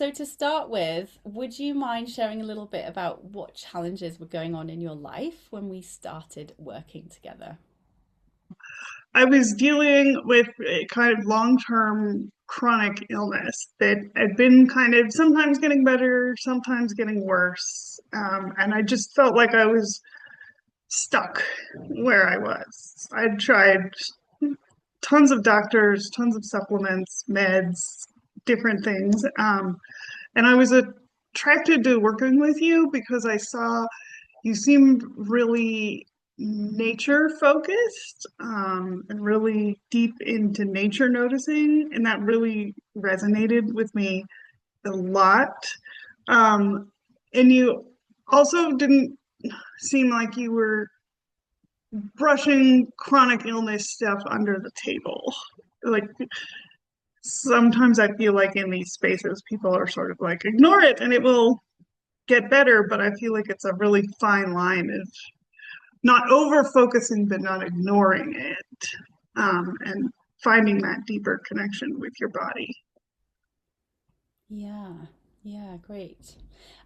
So to start with, would you mind sharing a little bit about what challenges were going on in your life when we started working together? I was dealing with a kind of long-term chronic illness that had been kind of sometimes getting better, sometimes getting worse. And I just felt like I was stuck where I was. I'd tried tons of doctors, tons of supplements, meds, different things. And I was attracted to working with you because I saw you seemed really nature focused and really deep into nature noticing, and that really resonated with me a lot. Um, and you also didn't seem like you were brushing chronic illness stuff under the table. Like sometimes I feel like in these spaces, people are sort of like, ignore it and it will get better, but I feel like it's a really fine line of not over focusing but not ignoring it, and finding that deeper connection with your body. Yeah, yeah, great.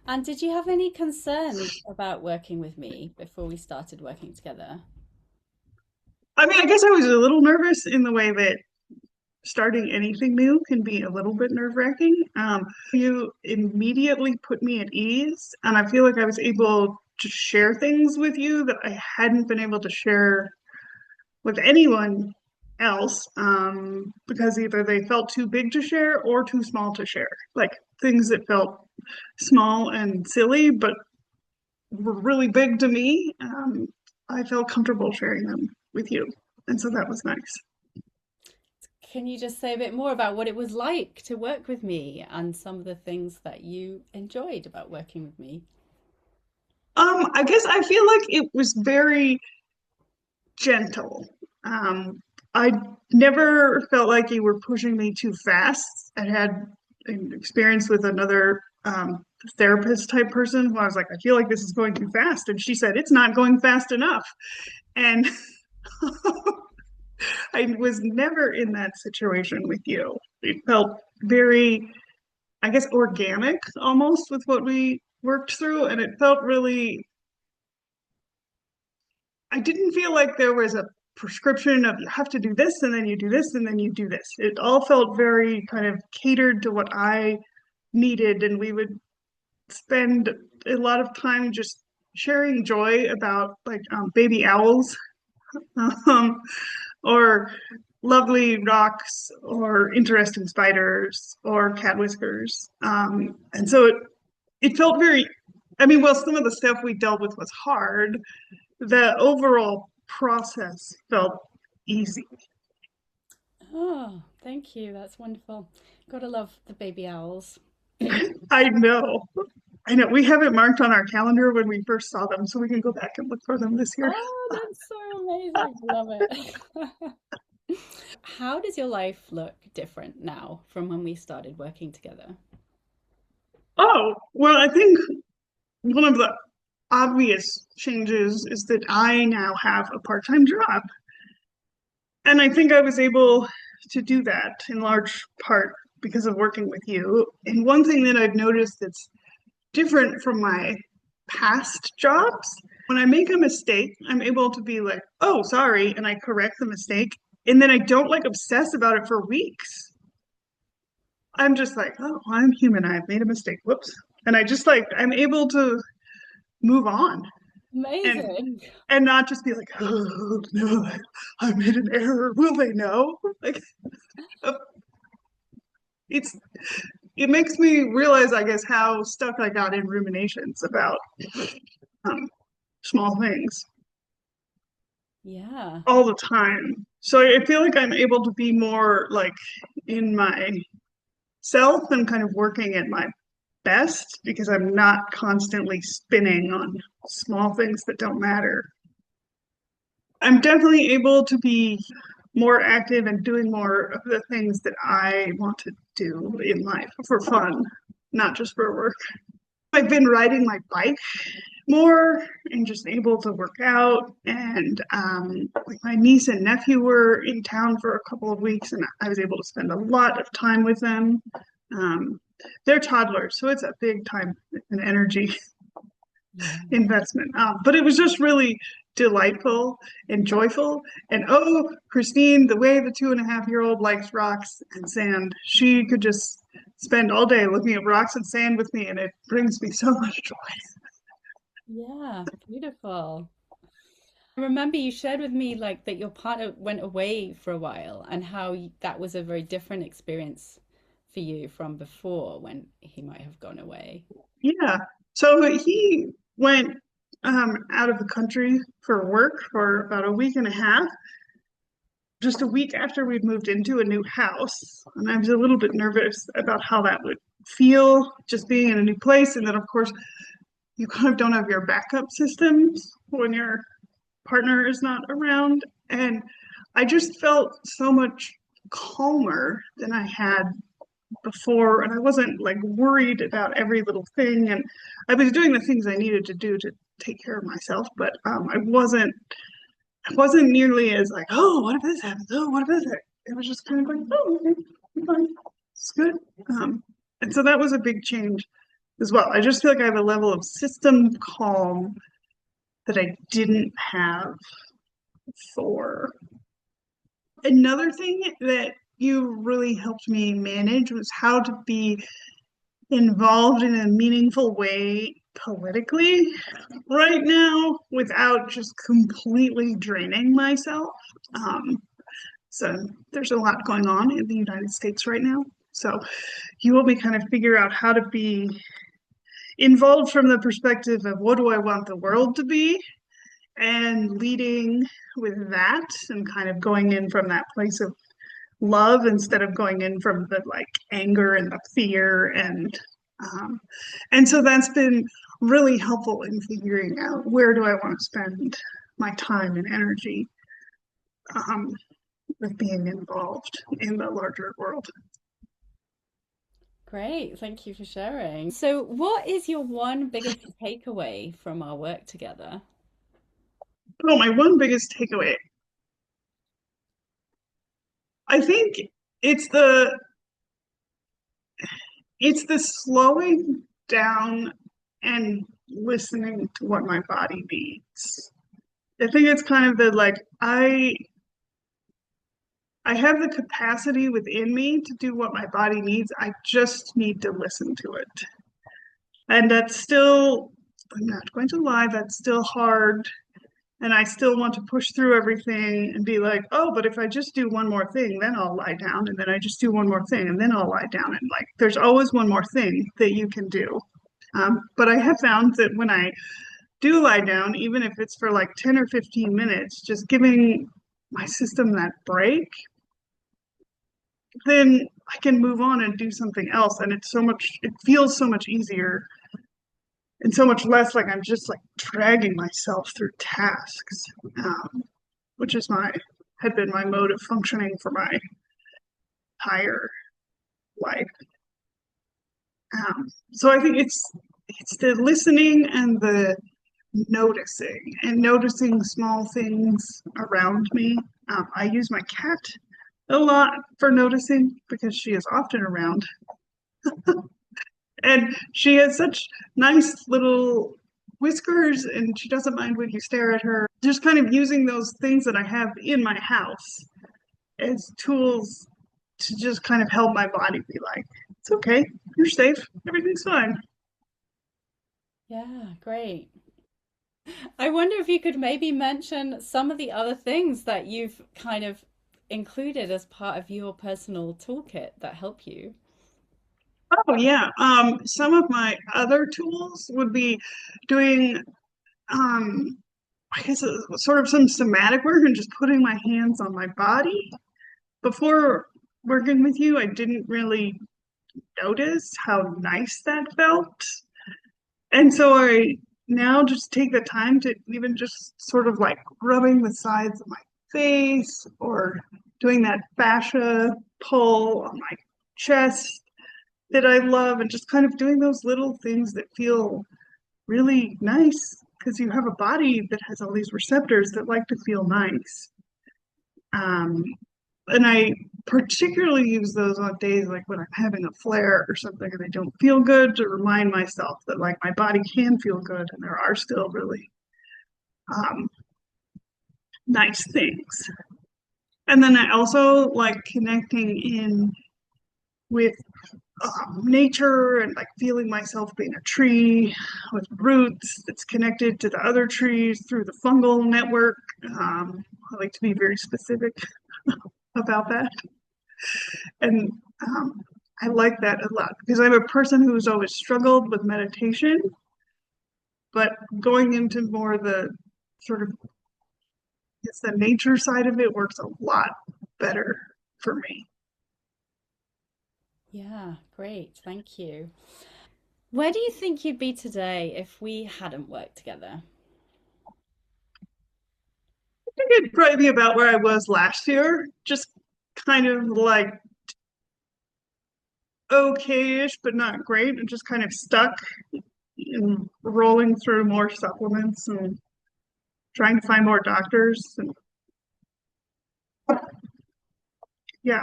And did you have any concerns about working with me before we started working together? I mean, I guess I was a little nervous in the way that starting anything new can be a little bit nerve-wracking. You immediately put me at ease, and I feel like I was able to share things with you that I hadn't been able to share with anyone else, because either they felt too big to share or too small to share. Like things that felt small and silly, but were really big to me. I felt comfortable sharing them with you. And so that was nice. Can you just say a bit more about what it was like to work with me and some of the things that you enjoyed about working with me? I guess I feel like it was very gentle. Um, I never felt like you were pushing me too fast. I had an experience with another therapist type person who I was like, I feel like this is going too fast. And she said, it's not going fast enough. And I was never in that situation with you. It felt very, I guess, organic almost with what we worked through. And it felt really, I didn't feel like there was a prescription of you have to do this and then you do this and then you do this. It all felt very kind of catered to what I needed. And we would spend a lot of time just sharing joy about like baby owls, um, or lovely rocks or interesting spiders or cat whiskers. And so it felt very, I mean, well, some of the stuff we dealt with was hard. The overall process felt easy. Oh, thank you. That's wonderful. Gotta love the baby owls. I know. I know. We have it marked on our calendar when we first saw them, so we can go back and look for them this year. Oh, that's so amazing. Love it. How does your life look different now from when we started working together? Oh, well, I think one of the obvious changes is that I now have a part-time job. And I think I was able to do that in large part because of working with you. And one thing that I've noticed that's different from my past jobs, when I make a mistake, I'm able to be like, oh, sorry, and I correct the mistake. And then I don't like obsess about it for weeks. I'm just like, oh, I'm human. I've made a mistake. Whoops. And I just like, I'm able to move on and Amazing. not just be like, oh no, I made an error. Will they know? Like, uh, it's it makes me realize, I guess, how stuck I got in ruminations about um, small things Yeah. all the time. So I feel like I'm able to be more like in my self and kind of working at my best because I'm not constantly spinning on small things that don't matter. I'm definitely able to be more active and doing more of the things that I want to do in life for fun, not just for work. I've been riding my bike more and just able to work out. And like my niece and nephew were in town for a couple of weeks, and I was able to spend a lot of time with them. they're toddlers, so it's a big time and energy Yeah. investment. But it was just really delightful and joyful. And oh, Christine, the way the 2.5-year-old likes rocks and sand, she could just spend all day looking at rocks and sand with me, and it brings me so much joy. Yeah, beautiful. I remember you shared with me like that your partner went away for a while and how that was a very different experience for you from before when he might have gone away. Yeah. So he went out of the country for work for about a week and a half, just a week after we'd moved into a new house. And I was a little bit nervous about how that would feel just being in a new place. And then, of course, you kind of don't have your backup systems when your partner is not around. And I just felt so much calmer than I had before. And I wasn't like worried about every little thing. And I was doing the things I needed to do to take care of myself, but I wasn't nearly as like, oh, what if this happens? Oh, what if this happens? It was just kind of like, oh, okay, I'm fine. It's good. And so that was a big change as well. I just feel like I have a level of system calm that I didn't have before. Another thing that you really helped me manage was how to be involved in a meaningful way politically right now without just completely draining myself. Um, so there's a lot going on in the United States right now. So you help me kind of figure out how to be involved from the perspective of what do I want the world to be and leading with that and kind of going in from that place of love instead of going in from the like anger and the fear um, and so that's been really helpful in figuring out where do I want to spend my time and energy um, with being involved in the larger world. Great, thank you for sharing. So, what is your one biggest takeaway from our work together? Oh, my one biggest takeaway, I think it's the it's the slowing down and listening to what my body needs. I think it's kind of the like I have the capacity within me to do what my body needs. I just need to listen to it. And that's still, I'm not going to lie, that's still hard. And I still want to push through everything and be like, oh, but if I just do one more thing, then I'll lie down. And then I just do one more thing and then I'll lie down. And like, there's always one more thing that you can do. But I have found that when I do lie down, even if it's for like 10 or 15 minutes, just giving my system that break, then I can move on and do something else. And it feels so much easier and so much less like I'm just like dragging myself through tasks, um, which is had been my mode of functioning for my entire life. So I think it's the listening and the noticing small things around me. I use my cat a lot for noticing because she is often around. And she has such nice little whiskers and she doesn't mind when you stare at her. Just kind of using those things that I have in my house as tools to just kind of help my body be like, it's okay, you're safe, everything's fine. Yeah, great. I wonder if you could maybe mention some of the other things that you've kind of included as part of your personal toolkit that help you. Oh yeah. Some of my other tools would be doing um I guess sort of some somatic work and just putting my hands on my body. Before working with you, I didn't really notice how nice that felt. And so I now just take the time to even just sort of like rubbing the sides of my face or doing that fascia pull on my chest that I love and just kind of doing those little things that feel really nice because you have a body that has all these receptors that like to feel nice. Um, and particularly use those on days like when I'm having a flare or something and I don't feel good to remind myself that like my body can feel good and there are still really um, nice things. And then I also like connecting in with nature and like feeling myself being a tree with roots that's connected to the other trees through the fungal network. I like to be very specific about that. And I like that a lot because I'm a person who's always struggled with meditation, but going into more the sort of it's the nature side of it works a lot better for me. Yeah, great. Thank you. Where do you think you'd be today if we hadn't worked together? I think it'd probably be about where I was last year, just kind of like okay-ish, but not great, and just kind of stuck and rolling through more supplements and trying to find more doctors. And yeah,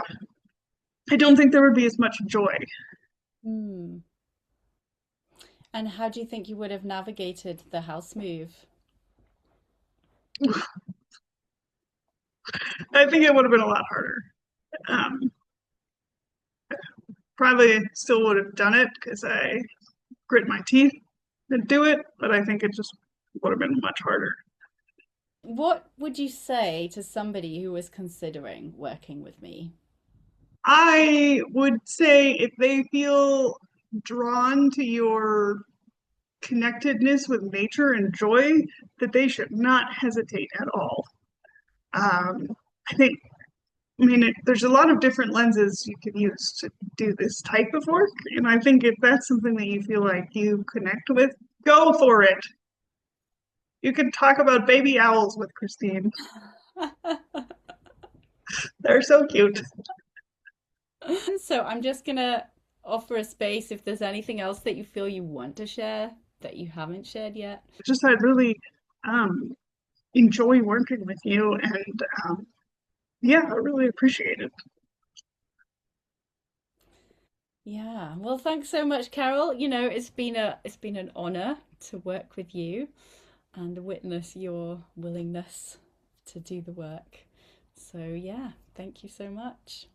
I don't think there would be as much joy. Hmm. And how do you think you would have navigated the house move? I think it would have been a lot harder. Um, Probably still would have done it because I grit my teeth and do it, but I think it just would have been much harder. What would you say to somebody who was considering working with me? I would say if they feel drawn to your connectedness with nature and joy, that they should not hesitate at all. Um, I think, I mean, there's a lot of different lenses you can use to do this type of work. And I think if that's something that you feel like you connect with, go for it. You can talk about baby owls with Christine. They're so cute. So I'm just gonna offer a space if there's anything else that you feel you want to share that you haven't shared yet. Just I really um, enjoy working with you, and yeah, I really appreciate it. Yeah. Well, thanks so much, Carol. It's been an honor to work with you and witness your willingness to do the work. So yeah, thank you so much.